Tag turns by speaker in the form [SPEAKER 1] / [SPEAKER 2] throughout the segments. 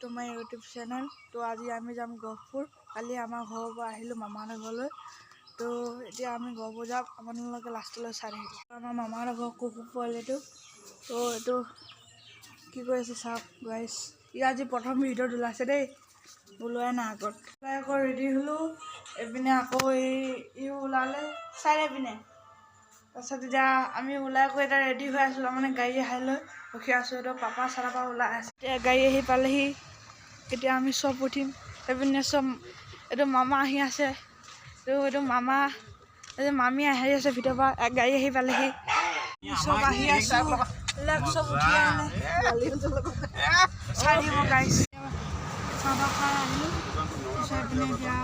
[SPEAKER 1] to my YouTube channel. To আজি আমি যাম গহপুৰ কালি আমাৰ ঘৰৰ পৰা আহিলো মামাৰ ঘৰলৈ তো এতিয়া আমি গহপুৰ যাম আপোনালোকে লাষ্টলৈ চাই থাকিব আমাৰ মামাৰ ঘৰ কুকু পোৱালিটো তো এইটো কি কৈ আছে চাওক গাইছ ই আজি প্ৰথম ভিডিঅ' ওলাইছে দেই ওলোৱাই নাই আগত আকৌ ৰেডি হলো এপিনে আকৌ ই ওলালে চাই পিনে তাৰপিছত এতিয়া আমি ওলাই গৈ এটা ৰেডি হৈ আছোঁ মানে গাড়ী আহিলৈ ৰখি আছোঁ এইটো পাপা চাৰাপা ওলাই আছে এতিয়া গাড়ী আহি পালেহি এতিয়া আমি চব উঠিম এইপিনে চব এইটো মামা আহি আছে এইটো মামা এই মামী আহি আছে ভিতৰৰ পৰা গাড়ী আহি পালেহি চব আহি আছোঁ চব উঠি চাই দিব গাইছ চাহ খাই আহিলোঁ চাই পিনে এতিয়া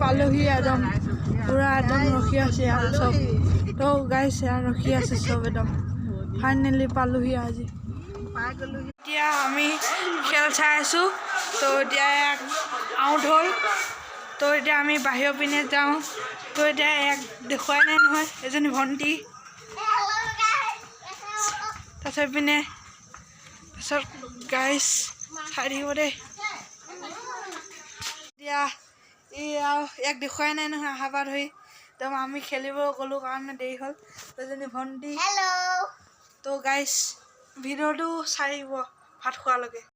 [SPEAKER 1] পালোহি একদম পুরা একদম রখি আছে আর সব তো গাইস আর রখি আছে সব একদম ফাইনালি পালোহি আজি এতিয়া আমি খেল চাই আছো তো এতিয়া আউট হল তো এতিয়া আমি বাহিৰৰ পিনে যাওঁ তো এতিয়া এক দেখুৱাই নাই নহয় এজনী ভণ্টি তাৰপিছত পিনে তাৰপিছত গাইস চাই থাকিব দেই এতিয়া এক দেখুৱাই নাই নহয় আহাবা ধৰি তো আমি খেলিব গ'লো কাৰণে দেৰি হ'ল এজনী ভণ্টি তো গাইছ ভিডিঅ'টো চাই আহিব ভাত খোৱালৈকে